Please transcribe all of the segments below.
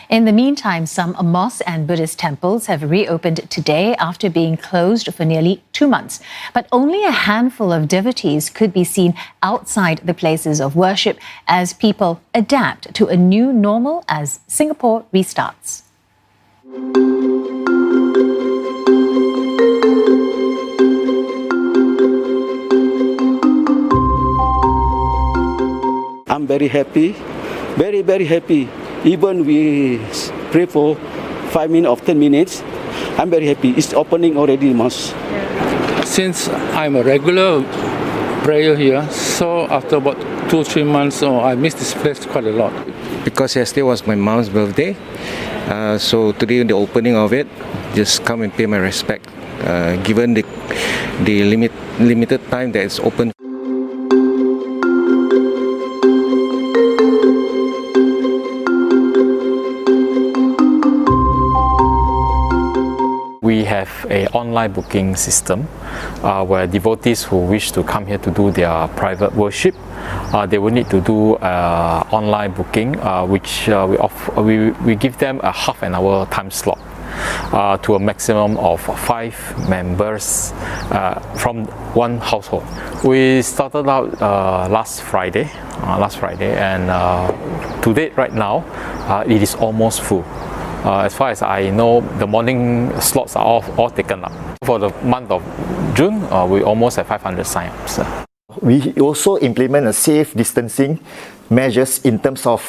In the meantime, some mosques and Buddhist temples have reopened today after being closed for nearly 2 months. But only a handful of devotees could be seen outside the places of worship as people adapt to a new normal as Singapore restarts. I'm very happy, very happy. Even we pray for 5 minutes or 10 minutes, I'm very happy. It's opening already, mosque. Since I'm a regular prayer here, so after about 2-3 months, I miss this place quite a lot. Because yesterday was my mom's birthday, so today the opening of it, just come and pay my respect. Given the limited time that it's open. We have an online booking system where devotees who wish to come here to do their private worship, they will need to do online booking, which we give them a half an hour time slot to a maximum of 5 members from one household. We started out last Friday, and to date right now, it is almost full. As far as I know, the morning slots are all taken up. For the month of June, we almost have 500 sign-ups. We also implement a safe distancing measures in terms of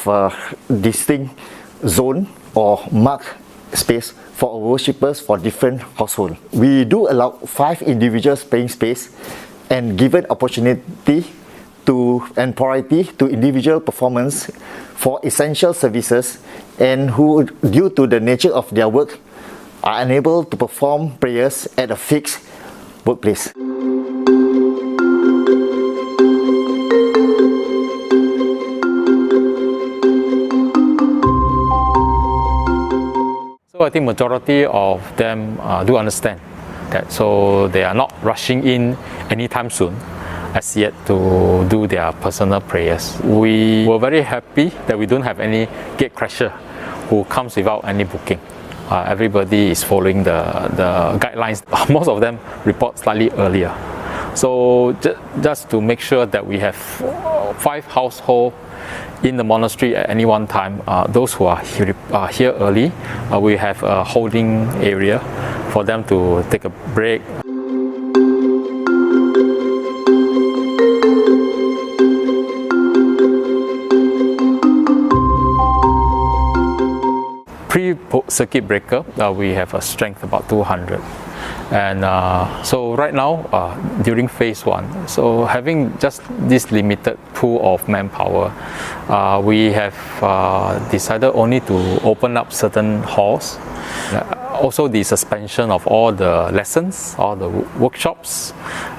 distinct zone or marked space for worshippers for different households. We do allow 5 individuals paying space and given opportunity and priority to individual performance for essential services and who, due to the nature of their work, are unable to perform prayers at a fixed workplace. So I think majority of them do understand that, so they are not rushing in anytime soon as yet to do their personal prayers. We were very happy that we don't have any gatecrasher who comes without any booking. Everybody is following the guidelines. Most of them report slightly earlier. So just to make sure that we have 5 households in the monastery at any one time, those who are here early, we have a holding area for them to take a break. Pre-circuit breaker, we have a strength about 200, and so right now during phase 1, so having just this limited pool of manpower, we have decided only to open up certain halls. Also the suspension of all the lessons, all the workshops,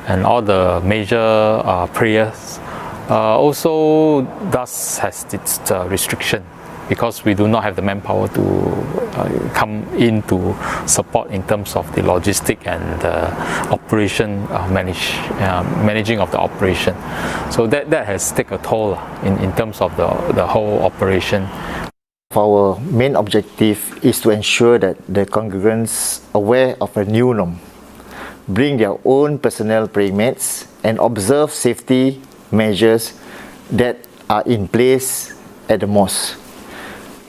and all the major prayers also thus has its restriction, because we do not have the manpower to come in to support in terms of the logistic and the operation managing of the operation. So that has taken a toll in terms of the whole operation. Our main objective is to ensure that the congregants aware of a new norm, bring their own personal praying mats, and observe safety measures that are in place at the mosque.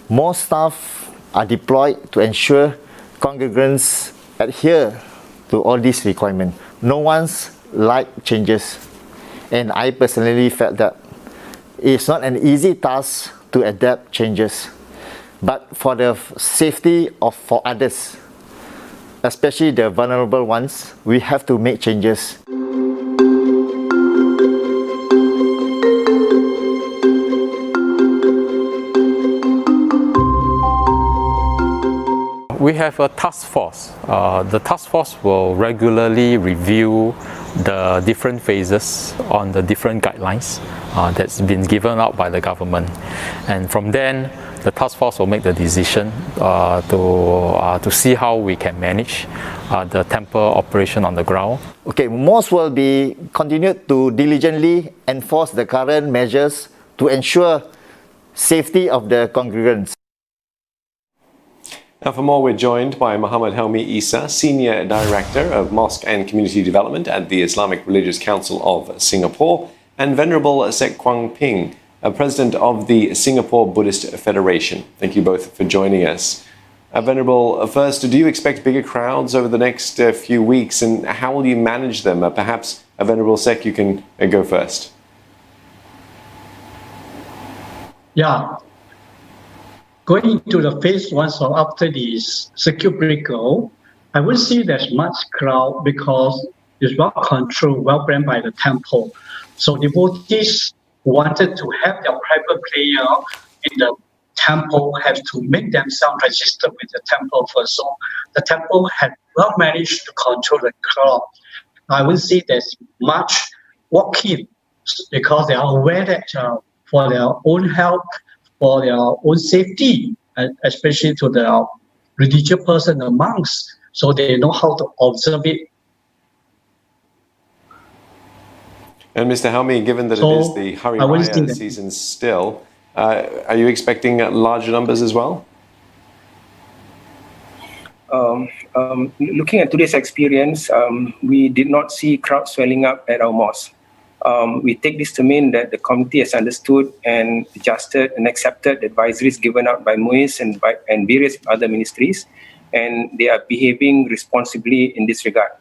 More staff are deployed to ensure congregants adhere to all these requirements. No one's liked changes, and I personally felt that it's not an easy task to adapt changes, but for the safety for others, especially the vulnerable ones, we have to make changes. We have a task force. The task force will regularly review the different phases on the different guidelines that's been given out by the government, and from then the task force will make the decision to see how we can manage the temple operation on the ground. Okay, mosques will be continued to diligently enforce the current measures to ensure safety of the congregants. Now, for more, we're joined by Muhammad Helmi Isa, Senior Director of Mosque and Community Development at the Islamic Religious Council of Singapore, and Venerable Sek Kwang Ping, President of the Singapore Buddhist Federation. Thank you both for joining us. Venerable, first, do you expect bigger crowds over the next few weeks, and how will you manage them? Perhaps, Venerable Sek, you can go first. Yeah. Going into the phase one, so after this circuit breaker, I will see there's much crowd because it's well controlled, well planned by the temple. So devotees wanted to have their private prayer in the temple have to make themselves register with the temple first. So the temple had well managed to control the crowd. I will see there's much walk-in because they are aware that for their own health, for their own safety, especially to the religious person, the monks, so they know how to observe it. And Mr. Helmi, given that it is the Hari Raya season still, are you expecting larger numbers as well? Looking at today's experience, we did not see crowds swelling up at our mosque. We take this to mean that the committee has understood and adjusted and accepted the advisories given out by MUIS and various other ministries, and they are behaving responsibly in this regard.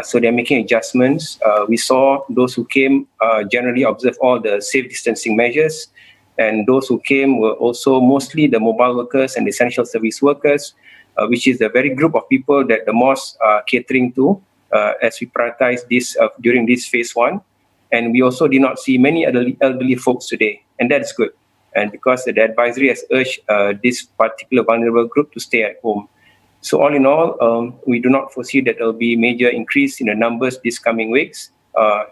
So they're making adjustments. We saw those who came generally observe all the safe distancing measures, and those who came were also mostly the mobile workers and essential service workers, which is the very group of people that the mosques are catering to as we prioritize this during this phase one. And we also did not see many elderly folks today, and that's good. And because the advisory has urged this particular vulnerable group to stay at home. So all in all, we do not foresee that there will be major increase in the numbers this coming weeks.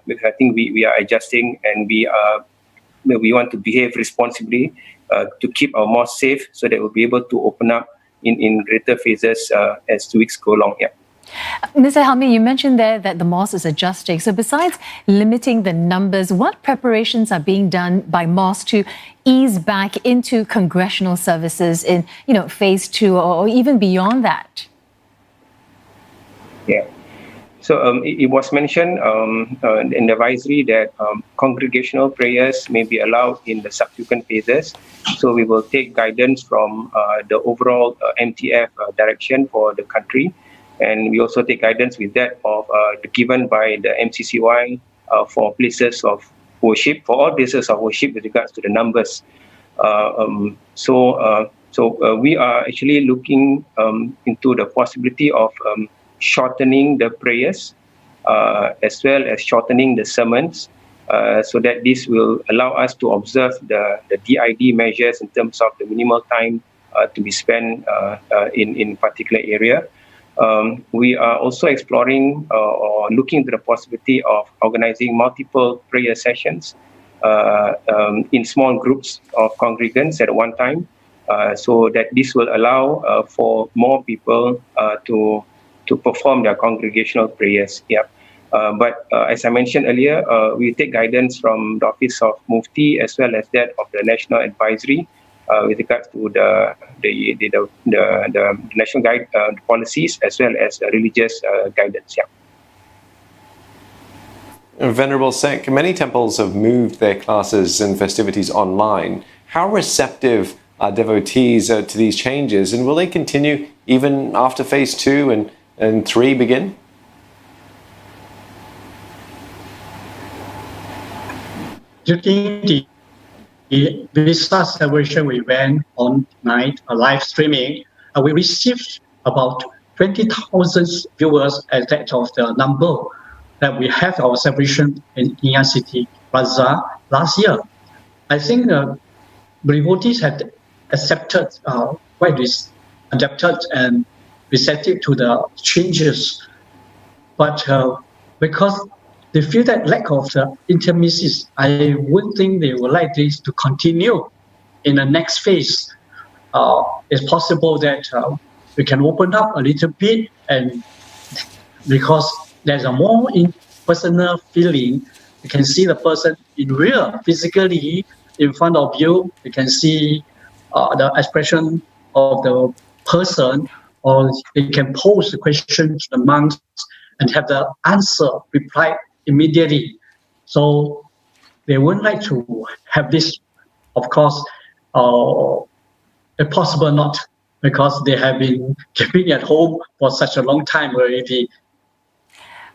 Because I think we are adjusting, and we want to behave responsibly to keep our mosque safe, so that we'll be able to open up in greater phases as 2 weeks go along. Yeah. Mr. Helmi, you mentioned there that the mosque is adjusting. So besides limiting the numbers, what preparations are being done by mosque to ease back into congregational services in, phase two or even beyond that? Yeah. So it was mentioned in the advisory that congregational prayers may be allowed in the subsequent phases. So we will take guidance from the overall MTF direction for the country. And we also take guidance with that of given by the MCCY for places of worship, for all places of worship with regards to the numbers. So we are actually looking into the possibility of shortening the prayers as well as shortening the sermons, so that this will allow us to observe the DID measures in terms of the minimal time to be spent in particular area. We are also exploring or looking into the possibility of organizing multiple prayer sessions in small groups of congregants at one time, so that this will allow for more people to perform their congregational prayers. Yeah. But as I mentioned earlier, we take guidance from the Office of Mufti as well as that of the National Advisory with regards to the national guide policies as well as religious guidance. Yeah. Venerable Sek, many temples have moved their classes and festivities online. How receptive are devotees to these changes, and will they continue even after phase 2 and 3 begin? During the Visa celebration, we went on night live streaming. We received about 20,000 viewers as that of the number that we have our celebration in Inyan City Plaza last year. I think the devotees had accepted, adapted and receptive to the changes. But because they feel that lack of the intimacy, I would think they would like this to continue in the next phase. It's possible that we can open up a little bit, and because there's a more personal feeling, you can see the person in real, physically in front of you. You can see the expression of the person, or they can pose the question to the monks and have the answer replied immediately. So they would like to have this, of course, if possible not, because they have been keeping at home for such a long time already.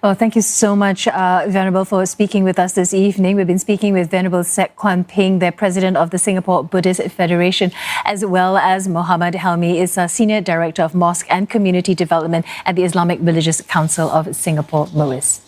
Well, thank you so much, Venerable, for speaking with us this evening. We've been speaking with Venerable Sek Kwan Ping, the President of the Singapore Buddhist Federation, as well as Muhammad Helmi is a Senior Director of Mosque and Community Development at the Islamic Religious Council of Singapore, MOIS.